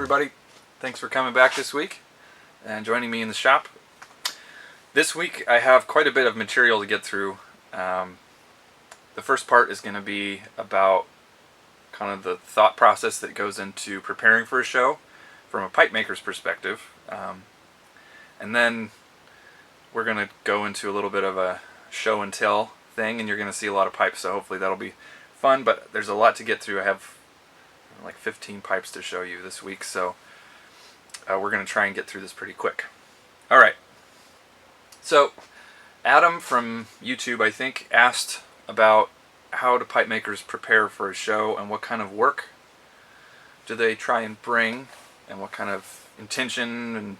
everybody. Thanks for coming back this week and joining me in the shop. This week I have quite a bit of material to get through. The first part is going to be about kind of the thought process that goes into preparing for a show from a pipe maker's perspective. And then we're going to go into a little bit of a show and tell thing, and you're going to see a lot of pipes, so hopefully that'll be fun, but there's a lot to get through. I have like 15 pipes to show you this week, so we're going to try and get through this pretty quick. Alright, so Adam from YouTube, I think, asked about how do pipe makers prepare for a show and what kind of work do they try and bring and what kind of intention, and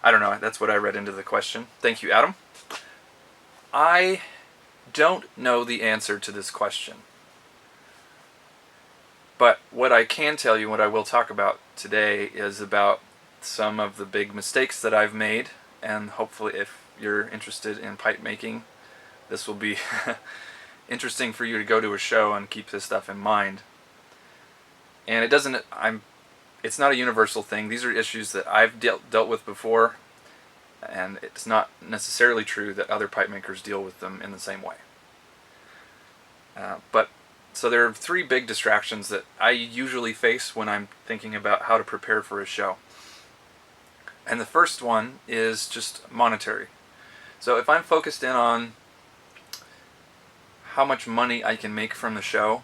I don't know, that's what I read into the question. Thank you, Adam. I don't know the answer to this question. But what I can tell you, what I will talk about today, is about some of the big mistakes that I've made, and hopefully if you're interested in pipe making, this will be interesting for you to go to a show and keep this stuff in mind. And it's not a universal thing. These are issues that I've dealt with before, and it's not necessarily true that other pipe makers deal with them in the same way. So there are three big distractions that I usually face when I'm thinking about how to prepare for a show. And the first one is just monetary. So if I'm focused in on how much money I can make from the show,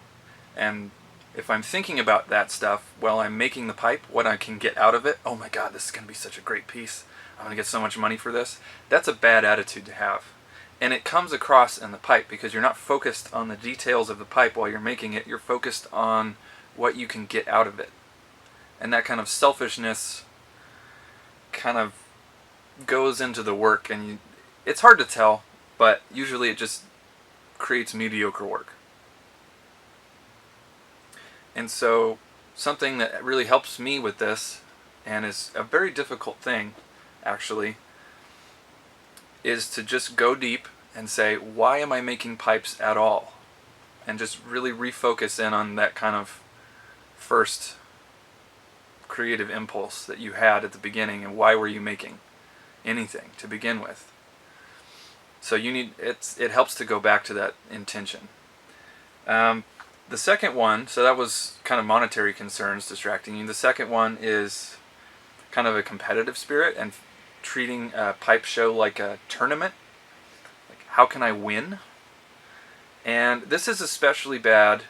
and if I'm thinking about that stuff while I'm making the pipe, what I can get out of it, oh my god, this is going to be such a great piece, I'm going to get so much money for this, that's a bad attitude to have. And it comes across in the pipe because you're not focused on the details of the pipe while you're making it, you're focused on what you can get out of it. And that kind of selfishness kind of goes into the work, and it's hard to tell, but usually it just creates mediocre work. And so something that really helps me with this, and is a very difficult thing actually, is to just go deep and say, why am I making pipes at all? And just really refocus in on that kind of first creative impulse that you had at the beginning, and why were you making anything to begin with. So it helps to go back to that intention. The second one, so that was kind of monetary concerns distracting you. The second one is kind of a competitive spirit and treating a pipe show like a tournament. Like, how can I win? And this is especially bad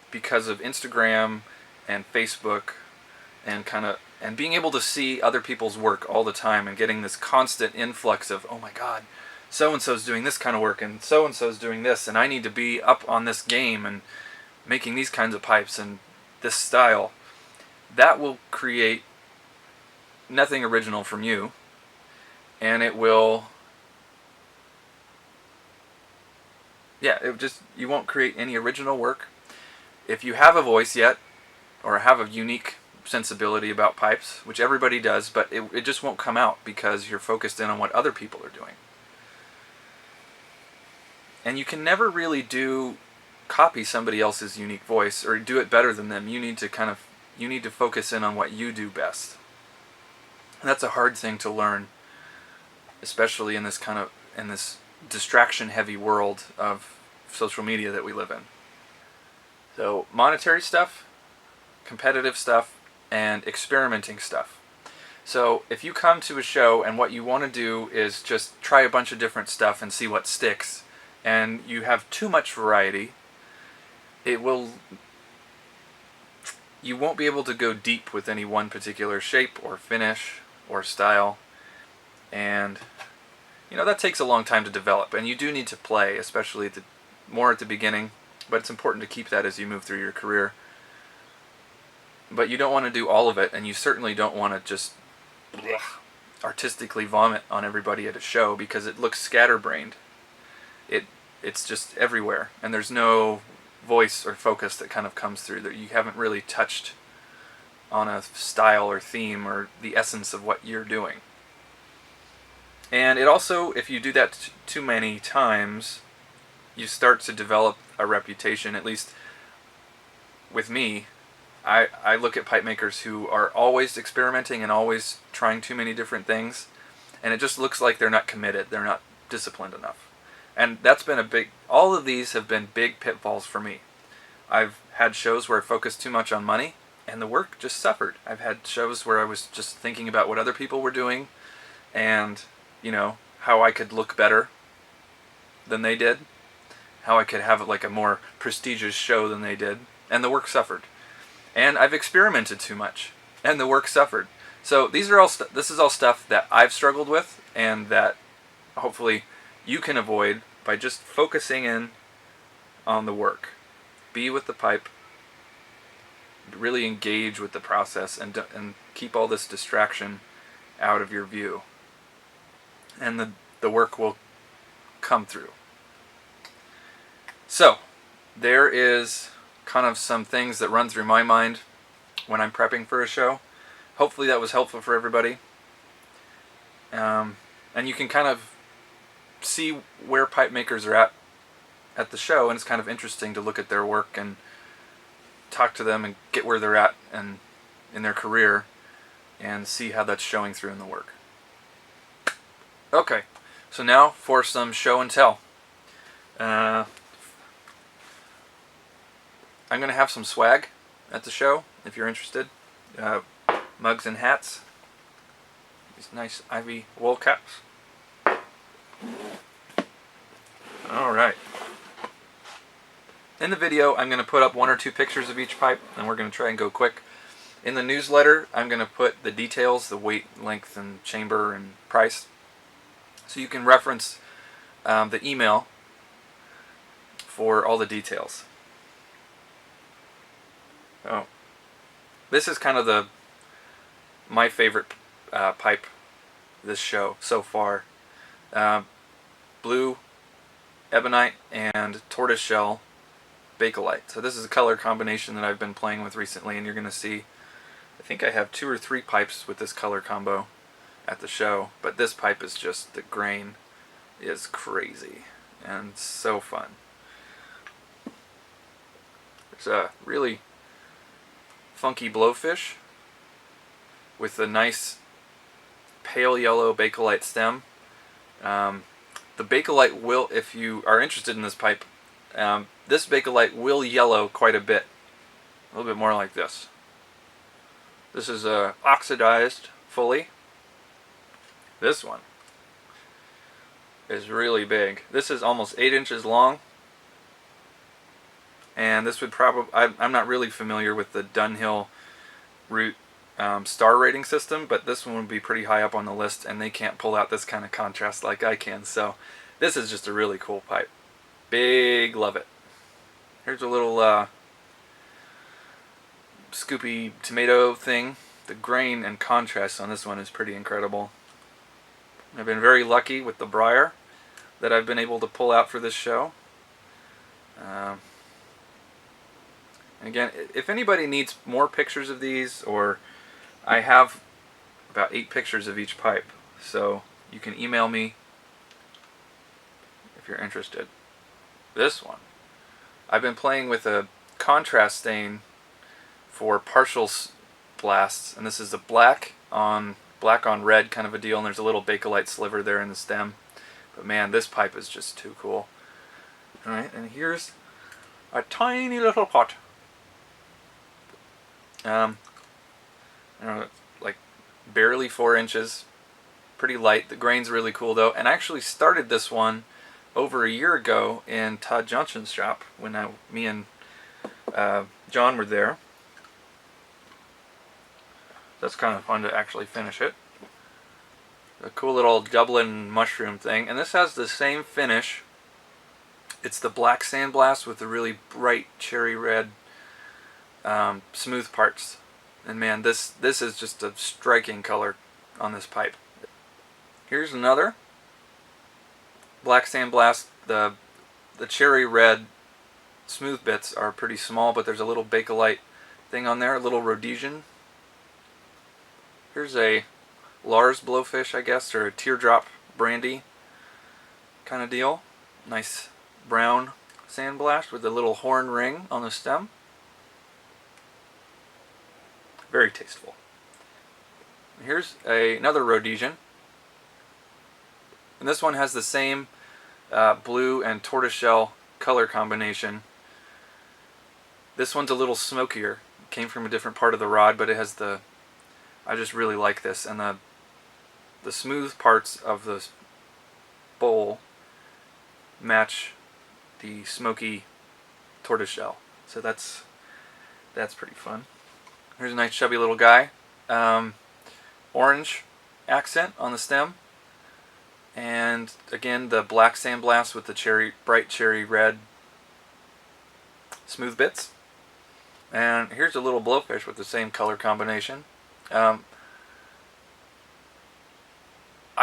because of Instagram and Facebook and being able to see other people's work all the time and getting this constant influx of, oh my god, so-and-so's doing this kind of work and so-and-so's doing this, and I need to be up on this game and making these kinds of pipes and this style. That will create nothing original from you, and you won't create any original work. If you have a voice yet, or have a unique sensibility about pipes, which everybody does, but it just won't come out because you're focused in on what other people are doing. And you can never really copy somebody else's unique voice or do it better than them. You need to focus in on what you do best. And that's a hard thing to learn, especially in this distraction-heavy world of social media that we live in. So monetary stuff, competitive stuff, and experimenting stuff. So if you come to a show and what you want to do is just try a bunch of different stuff and see what sticks, and you have too much variety, you won't be able to go deep with any one particular shape or finish or style, and that takes a long time to develop, and you do need to play, especially more at the beginning, but it's important to keep that as you move through your career. But you don't want to do all of it, and you certainly don't want to just artistically vomit on everybody at a show, because it looks scatterbrained. It's just everywhere, and there's no voice or focus that kind of comes through, that you haven't really touched on a style or theme or the essence of what you're doing. And it also, if you do that too many times, you start to develop a reputation, at least with me, I look at pipe makers who are always experimenting and always trying too many different things, and it just looks like they're not committed. They're not disciplined enough. And that's been all of these have been big pitfalls for me. I've had shows where I focused too much on money, and the work just suffered. I've had shows where I was just thinking about what other people were doing, and, how I could look better than they did, how I could have like a more prestigious show than they did, and the work suffered. And I've experimented too much, and the work suffered. So this is all stuff that I've struggled with, and that hopefully you can avoid by just focusing in on the work. Be with the pipe, really engage with the process, and keep all this distraction out of your view. And the work will come through. So, there is kind of some things that run through my mind when I'm prepping for a show. Hopefully that was helpful for everybody. And you can kind of see where pipe makers are at the show, and it's kind of interesting to look at their work and talk to them and get where they're at and in their career and see how that's showing through in the work. Okay, so now for some show and tell. I'm going to have some swag at the show if you're interested. Mugs and hats. These nice ivy wool caps. Alright. In the video, I'm going to put up 1 or 2 pictures of each pipe, and we're going to try and go quick. In the newsletter, I'm going to put the details, the weight, length, and chamber, and price. So you can reference the email for all the details. Oh, this is kind of my favorite pipe this show so far. Blue ebonite and tortoiseshell bakelite. So this is a color combination that I've been playing with recently, and you're going to see, I think I have 2 or 3 pipes with this color combo at the show, but this pipe is just, the grain is crazy and so fun. There's a really funky blowfish with a nice pale yellow bakelite stem. The bakelite will, if you are interested in this pipe, this bakelite will yellow quite a bit. A little bit more like this. This is oxidized fully. This one is really big. This is almost 8 inches long. And this would probably, I'm not really familiar with the Dunhill root star rating system, but this one would be pretty high up on the list, and they can't pull out this kind of contrast like I can. So this is just a really cool pipe. Big love it. Here's a little scoopy tomato thing. The grain and contrast on this one is pretty incredible. I've been very lucky with the briar that I've been able to pull out for this show. Again, if anybody needs more pictures of these, or I have about 8 pictures of each pipe, so you can email me if you're interested. This one, I've been playing with a contrast stain for partial blasts, and this is a black on red kind of a deal, and there's a little bakelite sliver there in the stem. But man, this pipe is just too cool. Alright, and here's a tiny little pot. I don't know, like barely 4 inches. Pretty light. The grain's really cool though. And I actually started this one over a year ago in Todd Johnson's shop when me and John were there. That's kind of fun to actually finish it. A cool little Dublin mushroom thing. And this has the same finish. It's the black sandblast with the really bright cherry red smooth parts. And man, this is just a striking color on this pipe. Here's another black sandblast. The cherry red smooth bits are pretty small, but there's a little bakelite thing on there, a little Rhodesian. Here's a Lars blowfish, I guess, or a teardrop brandy kind of deal. Nice brown sandblast with a little horn ring on the stem. Very tasteful. Here's another Rhodesian. And this one has the same blue and tortoiseshell color combination. This one's a little smokier. It came from a different part of the rod, but it has the... I just really like this. And the smooth parts of the bowl match the smoky tortoiseshell. So that's pretty fun. Here's a nice chubby little guy. Orange accent on the stem. And again, the black sandblast with the bright cherry red smooth bits. And here's a little blowfish with the same color combination. I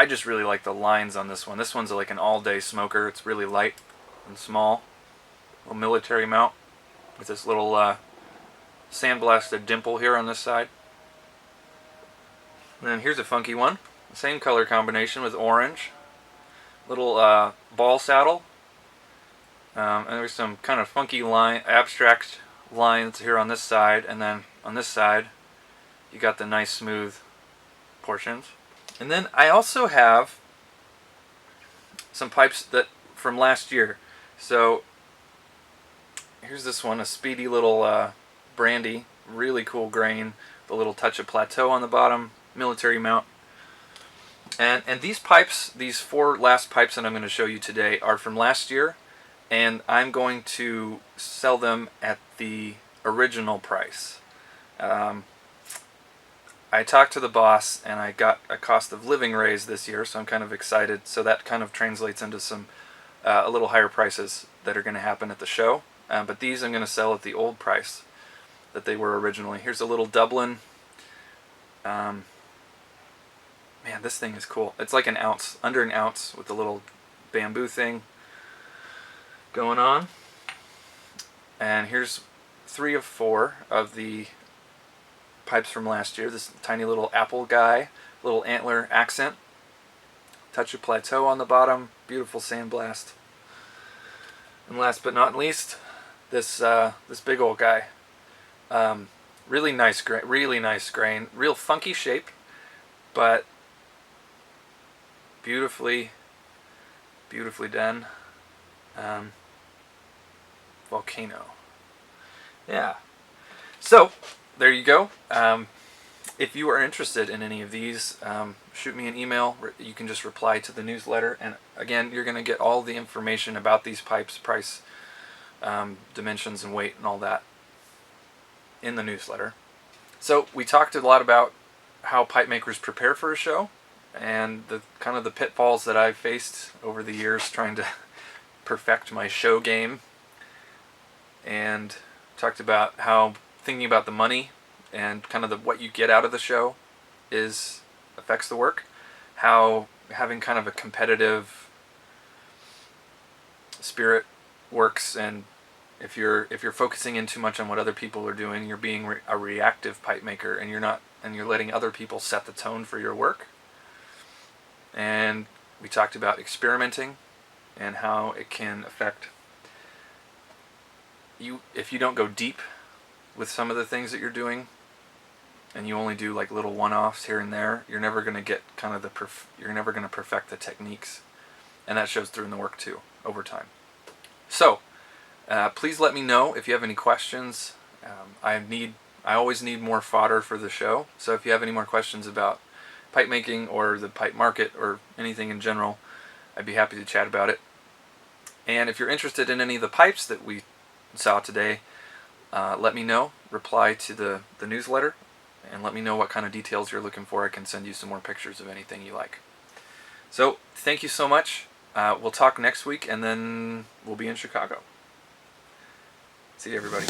just really like the lines on this one. This one's like an all-day smoker. It's really light and small. A little military mount with this little sandblasted dimple here on this side. And then here's a funky one. The same color combination with orange. Little ball saddle. And there's some kind of funky abstract lines here on this side, and then on this side you got the nice smooth portions. And then I also have some pipes that from last year. So here's this one, a speedy little brandy, really cool grain, the little touch of plateau on the bottom, military mount. And these pipes, these 4 last pipes that I'm going to show you today are from last year, and I'm going to sell them at the original price. I talked to the boss and I got a cost of living raise this year, so I'm kind of excited. So that kind of translates into some a little higher prices that are going to happen at the show. But these I'm going to sell at the old price that they were originally. Here's a little Dublin. Man, this thing is cool. It's like an ounce, under an ounce, with the little bamboo thing going on. And here's 3 of 4 of the pipes from last year. This tiny little apple guy, little antler accent, touch of plateau on the bottom, beautiful sandblast. And last but not least, this big old guy. Really nice grain, real funky shape, but beautifully done. Volcano. Yeah. So there you go. If you are interested in any of these, shoot me an email. You can just reply to the newsletter, and again, you're going to get all the information about these pipes, price, dimensions and weight and all that in the newsletter. So we talked a lot about how pipe makers prepare for a show and the kind of the pitfalls that I've faced over the years trying to perfect my show game, and talked about how thinking about the money and kind of what you get out of the show affects the work, how having kind of a competitive spirit works, and if you're focusing in too much on what other people are doing, you're being a reactive pipe maker, and you're letting other people set the tone for your work. And we talked about experimenting and how it can affect you if you don't go deep with some of the things that you're doing, and you only do like little one-offs here and there. You're never going to get kind of you're never going to perfect the techniques, and that shows through in the work too over time. So please let me know if you have any questions. I always need more fodder for the show, so if you have any more questions about pipe making or the pipe market or anything in general, I'd be happy to chat about it. And if you're interested in any of the pipes that we saw today, let me know. Reply to the newsletter and let me know what kind of details you're looking for. I can send you some more pictures of anything you like. So thank you so much. We'll talk next week, and then we'll be in Chicago. See you, everybody.